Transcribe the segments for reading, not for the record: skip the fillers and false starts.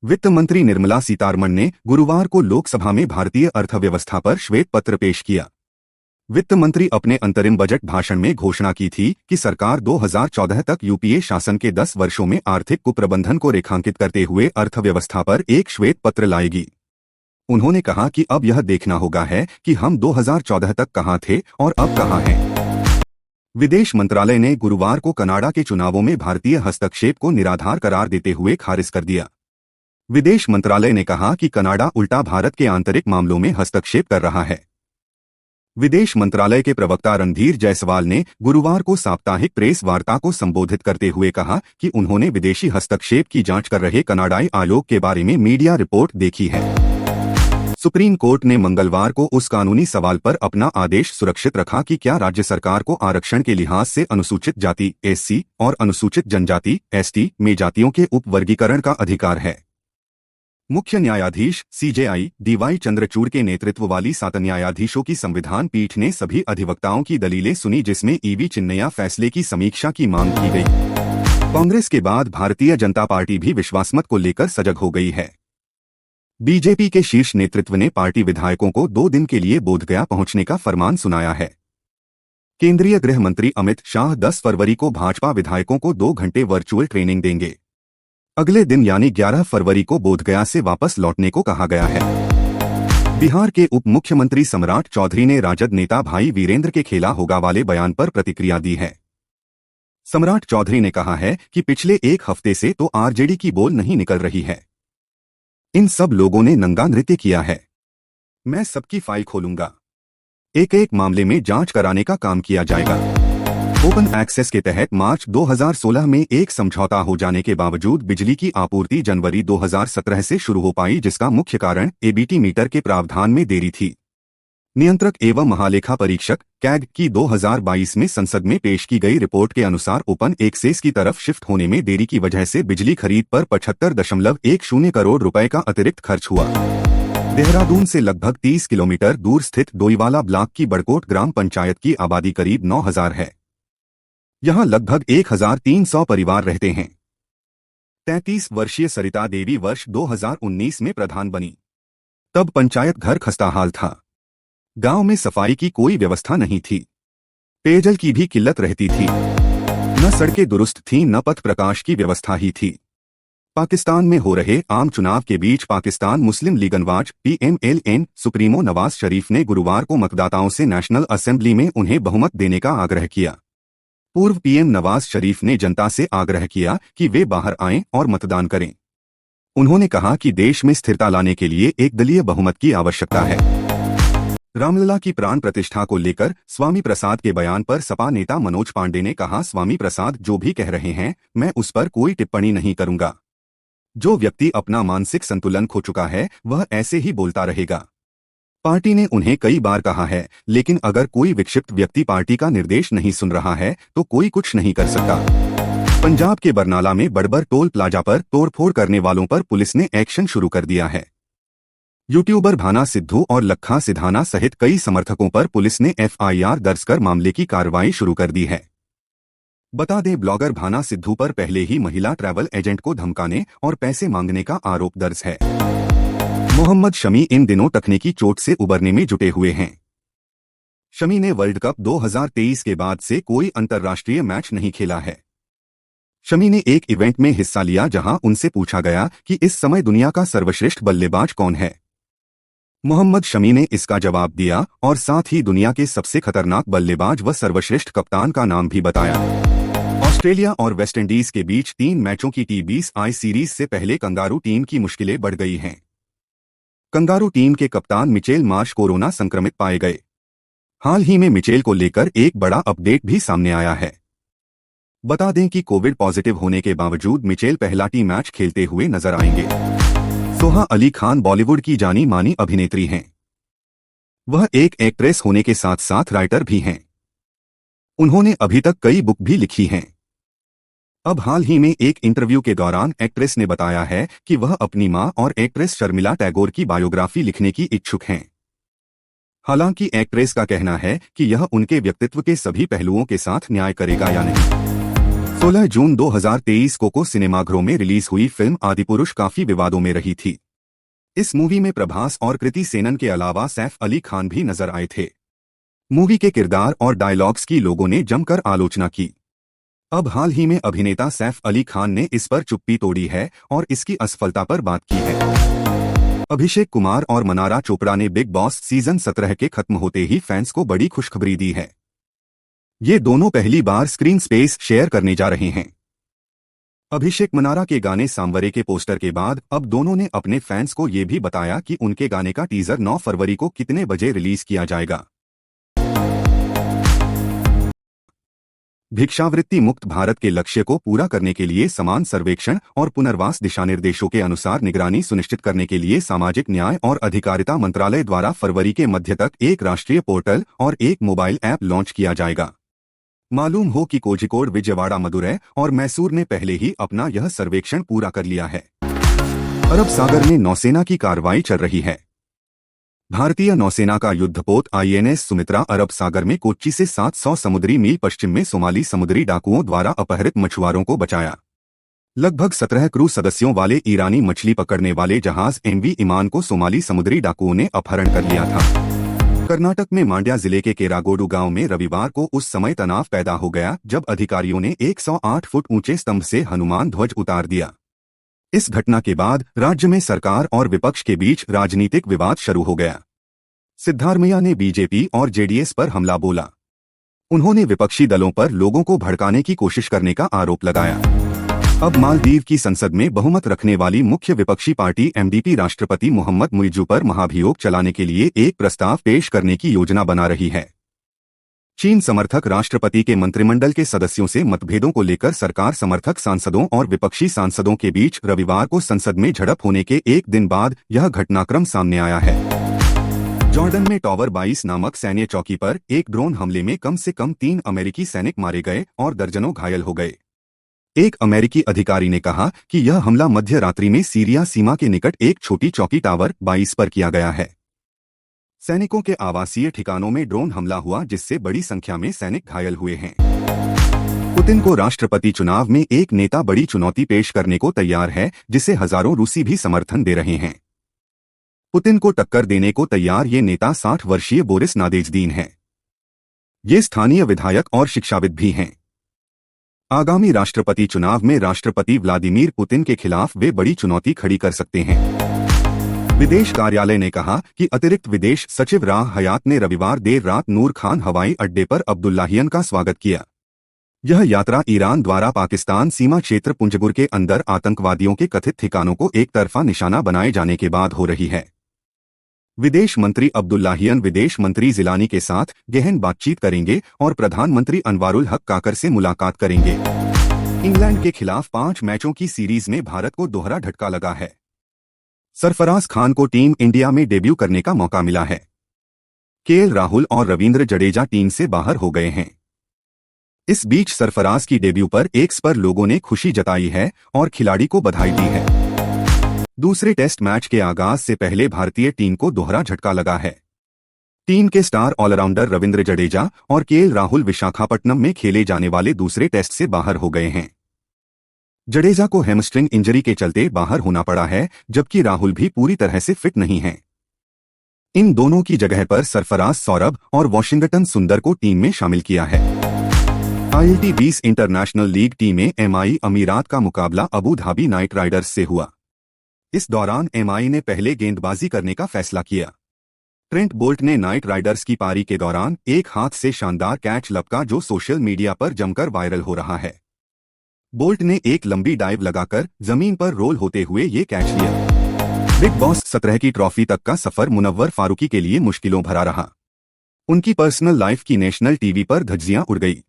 वित्त मंत्री निर्मला सीतारमण ने गुरुवार को लोकसभा में भारतीय अर्थव्यवस्था पर श्वेत पत्र पेश किया। वित्त मंत्री अपने अंतरिम बजट भाषण में घोषणा की थी कि सरकार 2014 तक यूपीए शासन के 10 वर्षों में आर्थिक कुप्रबंधन को रेखांकित करते हुए अर्थव्यवस्था पर एक श्वेत पत्र लाएगी। उन्होंने कहा कि अब यह देखना होगा है कि हम 2014 तक कहां थे और अब कहां हैं। विदेश मंत्रालय ने गुरुवार को कनाडा के चुनावों में भारतीय हस्तक्षेप को निराधार करार देते हुए खारिज कर दिया। विदेश मंत्रालय ने कहा कि कनाडा उल्टा भारत के आंतरिक मामलों में हस्तक्षेप कर रहा है। विदेश मंत्रालय के प्रवक्ता रणधीर जायसवाल ने गुरुवार को साप्ताहिक प्रेस वार्ता को संबोधित करते हुए कहा कि उन्होंने विदेशी हस्तक्षेप की जांच कर रहे कनाडाई आयोग के बारे में मीडिया रिपोर्ट देखी है। सुप्रीम कोर्ट ने मंगलवार को उस कानूनी सवाल पर अपना आदेश सुरक्षित रखा कि क्या राज्य सरकार को आरक्षण के लिहाज से अनुसूचित जाति एससी और अनुसूचित जनजाति एसटी में जातियों के उपवर्गीकरण का अधिकार है। मुख्य न्यायाधीश सीजेआई डीवाई चंद्रचूड़ के नेतृत्व वाली 7 न्यायाधीशों की संविधान पीठ ने सभी अधिवक्ताओं की दलीलें सुनी, जिसमें ईवी चिन्नैया फैसले की समीक्षा की मांग की गई। कांग्रेस के बाद भारतीय जनता पार्टी भी विश्वासमत को लेकर सजग हो गई है। बीजेपी के शीर्ष नेतृत्व ने पार्टी विधायकों को 2 दिन के लिए बोधगया पहुंचने का फरमान सुनाया है। केंद्रीय गृह मंत्री अमित शाह 10 फरवरी को भाजपा विधायकों को 2 घंटे वर्चुअल ट्रेनिंग देंगे। अगले दिन यानी 11 फरवरी को बोधगया से वापस लौटने को कहा गया है। बिहार के उप मुख्यमंत्री सम्राट चौधरी ने राजद नेता भाई वीरेंद्र के खेला होगा वाले बयान पर प्रतिक्रिया दी है। सम्राट चौधरी ने कहा है कि पिछले 1 हफ्ते से तो आरजेडी की बोल नहीं निकल रही है। इन सब लोगों ने नंगा नृत्य किया है। मैं सबकी फाइल खोलूंगा। एक मामले में जांच कराने का काम किया जाएगा। ओपन एक्सेस के तहत मार्च 2016 में एक समझौता हो जाने के बावजूद बिजली की आपूर्ति जनवरी 2017 से शुरू हो पाई, जिसका मुख्य कारण एबीटी मीटर के प्रावधान में देरी थी। नियंत्रक एवं महालेखा परीक्षक कैग की 2022 में संसद में पेश की गई रिपोर्ट के अनुसार ओपन एक्सेस की तरफ शिफ्ट होने में देरी की वजह से बिजली खरीद पर 75.10 करोड़ रुपए का अतिरिक्त खर्च हुआ। देहरादून से लगभग 30 किलोमीटर दूर स्थित डोईवाला ब्लॉक की बड़कोट ग्राम पंचायत की आबादी करीब 9000 है। यहां लगभग 1300 परिवार रहते हैं। 33 वर्षीय सरिता देवी वर्ष 2019 में प्रधान बनी। तब पंचायत घर खस्ताहाल था। गांव में सफाई की कोई व्यवस्था नहीं थी। पेयजल की भी किल्लत रहती थी। न सड़कें दुरुस्त थीं, न पथ प्रकाश की व्यवस्था ही थी। पाकिस्तान में हो रहे आम चुनाव के बीच Pakistan Muslim League Nawaz PMLN supremo Nawaz Sharif ने गुरुवार को मतदाताओं से नेशनल असेंबली में उन्हें बहुमत देने का आग्रह किया। पूर्व पीएम नवाज शरीफ ने जनता से आग्रह किया कि वे बाहर आएं और मतदान करें। उन्होंने कहा कि देश में स्थिरता लाने के लिए एकदलीय बहुमत की आवश्यकता है। रामलला की प्राण प्रतिष्ठा को लेकर स्वामी प्रसाद के बयान पर सपा नेता मनोज पांडे ने कहा, स्वामी प्रसाद जो भी कह रहे हैं मैं उस पर कोई टिप्पणी नहीं करूंगा। जो व्यक्ति अपना मानसिक संतुलन खो चुका है वह ऐसे ही बोलता रहेगा। पार्टी ने उन्हें कई बार कहा है, लेकिन अगर कोई विक्षिप्त व्यक्ति पार्टी का निर्देश नहीं सुन रहा है तो कोई कुछ नहीं कर सकता। पंजाब के बरनाला में बड़बर टोल प्लाजा पर तोड़फोड़ करने वालों पर पुलिस ने एक्शन शुरू कर दिया है। यूट्यूबर भाना सिद्धू और लखा सिधाना सहित कई समर्थकों पर पुलिस ने FIR दर्ज कर मामले की कार्रवाई शुरू कर दी है। बता दें, ब्लॉगर भाना सिद्धू पर पहले ही महिला ट्रैवल एजेंट को धमकाने और पैसे मांगने का आरोप दर्ज है। मोहम्मद शमी इन दिनों तकनीकी चोट से उबरने में जुटे हुए हैं। शमी ने वर्ल्ड कप 2023 के बाद से कोई अंतर्राष्ट्रीय मैच नहीं खेला है। शमी ने एक इवेंट में हिस्सा लिया जहां उनसे पूछा गया कि इस समय दुनिया का सर्वश्रेष्ठ बल्लेबाज कौन है। मोहम्मद शमी ने इसका जवाब दिया और साथ ही दुनिया के सबसे खतरनाक बल्लेबाज व सर्वश्रेष्ठ कप्तान का नाम भी बताया। ऑस्ट्रेलिया और वेस्टइंडीज के बीच 3 मैचों की T20I सीरीज से पहले कंगारू टीम की मुश्किलें बढ़ गई हैं। कंगारू टीम के कप्तान मिचेल मार्श कोरोना संक्रमित पाए गए। हाल ही में मिचेल को लेकर एक बड़ा अपडेट भी सामने आया है। बता दें कि कोविड पॉजिटिव होने के बावजूद मिचेल पहला टी मैच खेलते हुए नजर आएंगे। सोहा अली खान बॉलीवुड की जानी मानी अभिनेत्री हैं। वह एक एक्ट्रेस होने के साथ साथ राइटर भी हैं। उन्होंने अभी तक कई बुक भी लिखी हैं। अब हाल ही में एक इंटरव्यू के दौरान एक्ट्रेस ने बताया है कि वह अपनी मां और एक्ट्रेस शर्मिला टैगोर की बायोग्राफी लिखने की इच्छुक हैं। हालांकि एक्ट्रेस का कहना है कि यह उनके व्यक्तित्व के सभी पहलुओं के साथ न्याय करेगा या नहीं। 16 जून 2023 को सिनेमाघरों में रिलीज हुई फिल्म आदिपुरुष काफी विवादों में रही थी। इस मूवी में प्रभास और कृति सेनन के अलावा सैफ अली खान भी नजर आए थे। मूवी के किरदार और डायलॉग्स की लोगों ने जमकर आलोचना की। अब हाल ही में अभिनेता सैफ अली खान ने इस पर चुप्पी तोड़ी है और इसकी असफलता पर बात की है। अभिषेक कुमार और मनारा चोपड़ा ने बिग बॉस सीजन 17 के खत्म होते ही फैंस को बड़ी खुशखबरी दी है। ये दोनों पहली बार स्क्रीन स्पेस शेयर करने जा रहे हैं। अभिषेक मनारा के गाने सांवरे के पोस्टर के बाद अब दोनों ने अपने फैंस को ये भी बताया कि उनके गाने का टीजर 9 फरवरी को कितने बजे रिलीज किया जाएगा। भिक्षावृत्ति मुक्त भारत के लक्ष्य को पूरा करने के लिए समान सर्वेक्षण और पुनर्वास दिशानिर्देशों के अनुसार निगरानी सुनिश्चित करने के लिए सामाजिक न्याय और अधिकारिता मंत्रालय द्वारा फरवरी के मध्य तक एक राष्ट्रीय पोर्टल और एक मोबाइल ऐप लॉन्च किया जाएगा। मालूम हो कि कोझिकोड, विजयवाड़ा, मदुरै और मैसूर ने पहले ही अपना यह सर्वेक्षण पूरा कर लिया है। अरब सागर में नौसेना की कार्रवाई चल रही है। भारतीय नौसेना का युद्धपोत INS सुमित्रा अरब सागर में कोच्चि से 700 समुद्री मील पश्चिम में सोमाली समुद्री डाकुओं द्वारा अपहरित मछुआरों को बचाया। लगभग 17 क्रू सदस्यों वाले ईरानी मछली पकड़ने वाले जहाज MV ईमान को सोमाली समुद्री डाकुओं ने अपहरण कर लिया था। कर्नाटक में मांड्या जिले के केरागोडू गांव में रविवार को उस समय तनाव पैदा हो गया जब अधिकारियों ने 108 फुट ऊंचे स्तंभ से हनुमान ध्वज उतार दिया। इस घटना के बाद राज्य में सरकार और विपक्ष के बीच राजनीतिक विवाद शुरू हो गया। सिद्धारमैया ने BJP और JDS पर हमला बोला। उन्होंने विपक्षी दलों पर लोगों को भड़काने की कोशिश करने का आरोप लगाया। अब मालदीव की संसद में बहुमत रखने वाली मुख्य विपक्षी पार्टी MDP राष्ट्रपति मोहम्मद मुइज़्ज़ू पर महाभियोग चलाने के लिए एक प्रस्ताव पेश करने की योजना बना रही है। चीन समर्थक राष्ट्रपति के मंत्रिमंडल के सदस्यों से मतभेदों को लेकर सरकार समर्थक सांसदों और विपक्षी सांसदों के बीच रविवार को संसद में झड़प होने के एक दिन बाद यह घटनाक्रम सामने आया है। जॉर्डन में टॉवर 22 नामक सैन्य चौकी पर एक ड्रोन हमले में कम से कम 3 अमेरिकी सैनिक मारे गए और दर्जनों घायल हो गए। एक अमेरिकी अधिकारी ने कहा कि यह हमला मध्य रात्रि में सीरिया सीमा के निकट एक छोटी चौकी टावर 22 पर किया गया है। सैनिकों के आवासीय ठिकानों में ड्रोन हमला हुआ जिससे बड़ी संख्या में सैनिक घायल हुए हैं। पुतिन को राष्ट्रपति चुनाव में एक नेता बड़ी चुनौती पेश करने को तैयार है जिसे हजारों रूसी भी समर्थन दे रहे हैं। पुतिन को टक्कर देने को तैयार ये नेता 60 वर्षीय बोरिस नादेजदीन है। ये स्थानीय विधायक और शिक्षाविद भी हैं। आगामी राष्ट्रपति चुनाव में राष्ट्रपति व्लादिमीर पुतिन के खिलाफ वे बड़ी चुनौती खड़ी कर सकते हैं। विदेश कार्यालय ने कहा कि अतिरिक्त विदेश सचिव राह हयात ने रविवार देर रात नूर खान हवाई अड्डे पर अब्दुल्लाहियन का स्वागत किया। यह यात्रा ईरान द्वारा पाकिस्तान सीमा क्षेत्र पुंजगुर के अंदर आतंकवादियों के कथित ठिकानों को एक तरफा निशाना बनाए जाने के बाद हो रही है। विदेश मंत्री अब्दुल्लाहियन विदेश मंत्री जिलानी के साथ गहन बातचीत करेंगे और प्रधानमंत्री अनवारुल हक काकर से मुलाकात करेंगे। इंग्लैंड के खिलाफ 5 मैचों की सीरीज में भारत को दोहरा झटका लगा है। सरफराज खान को टीम इंडिया में डेब्यू करने का मौका मिला है। KL राहुल और रवींद्र जडेजा टीम से बाहर हो गए हैं। इस बीच सरफराज की डेब्यू पर एक्स पर लोगों ने खुशी जताई है और खिलाड़ी को बधाई दी है। दूसरे टेस्ट मैच के आगाज से पहले भारतीय टीम को दोहरा झटका लगा है। टीम के स्टार ऑलराउंडर रवींद्र जडेजा और KL राहुल विशाखापट्टनम में खेले जाने वाले दूसरे टेस्ट से बाहर हो गए हैं। जडेजा को हैमस्ट्रिंग इंजरी के चलते बाहर होना पड़ा है जबकि राहुल भी पूरी तरह से फिट नहीं है। इन दोनों की जगह पर सरफराज सौरभ और वॉशिंगटन सुंदर को टीम में शामिल किया है। ILT20 इंटरनेशनल लीग टीम में MI अमीरात का मुकाबला अबू धाबी नाइट राइडर्स से हुआ। इस दौरान MI ने पहले गेंदबाजी करने का फैसला किया। ट्रेंट बोल्ट ने नाइट राइडर्स की पारी के दौरान एक हाथ से शानदार कैच लपका जो सोशल मीडिया पर जमकर वायरल हो रहा है। बोल्ट ने एक लंबी डाइव लगाकर जमीन पर रोल होते हुए ये कैच लिया। बिग बॉस 17 की ट्रॉफी तक का सफर मुनव्वर फारूकी के लिए मुश्किलों भरा रहा। उनकी पर्सनल लाइफ की नेशनल टीवी पर धज्जियां उड़ गई।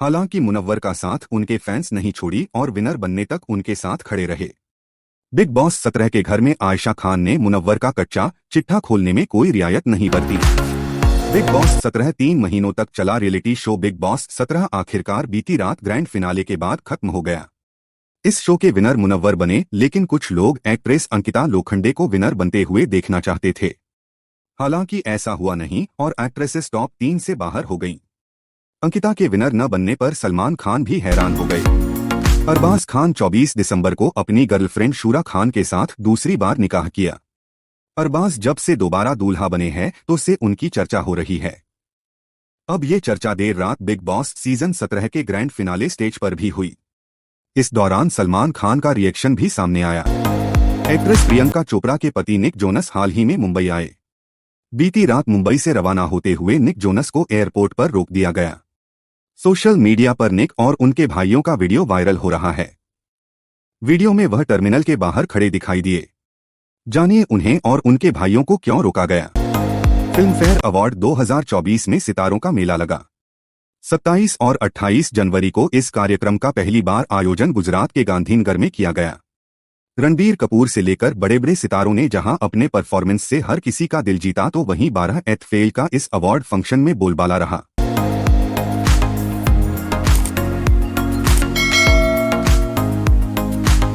हालांकि मुनव्वर का साथ उनके फैंस नहीं छोड़ी और विनर बनने तक उनके साथ खड़े रहे। बिग बॉस 17 के घर में आयशा खान ने मुनव्वर का कच्चा चिट्ठा खोलने में कोई रियायत नहीं बरती। बिग बॉस 17 3 महीनों तक चला रियलिटी शो बिग बॉस 17 आखिरकार बीती रात ग्रैंड फिनाले के बाद खत्म हो गया। इस शो के विनर मुनव्वर बने लेकिन कुछ लोग एक्ट्रेस अंकिता लोखंडे को विनर बनते हुए देखना चाहते थे। हालांकि ऐसा हुआ नहीं और एक्ट्रेसेस टॉप 3 से बाहर हो गईं। अंकिता के विनर न बनने पर सलमान खान भी हैरान हो गए। अरबाज खान 24 दिसंबर को अपनी गर्लफ्रेंड शूरा खान के साथ दूसरी बार निकाह किया। अरबाज जब से दोबारा दूल्हा बने हैं तो से उनकी चर्चा हो रही है। अब ये चर्चा देर रात बिग बॉस सीजन 17 के ग्रैंड फिनाले स्टेज पर भी हुई। इस दौरान सलमान खान का रिएक्शन भी सामने आया। एक्ट्रेस प्रियंका चोपड़ा के पति निक जोनस हाल ही में मुंबई आए। बीती रात मुंबई से रवाना होते हुए निक जोनस को एयरपोर्ट पर रोक दिया गया। सोशल मीडिया पर निक और उनके भाइयों का वीडियो वायरल हो रहा है। वीडियो में वह टर्मिनल के बाहर खड़े दिखाई दिए। जानिए उन्हें और उनके भाइयों को क्यों रोका गया। फिल्मफेयर अवार्ड 2024 में सितारों का मेला लगा। 27 और 28 जनवरी को इस कार्यक्रम का पहली बार आयोजन गुजरात के गांधीनगर में किया गया। रणबीर कपूर से लेकर बड़े बड़े सितारों ने जहां अपने परफॉर्मेंस से हर किसी का दिल जीता, तो वहीं 12th फेल का इस अवार्ड फंक्शन में बोलबाला रहा।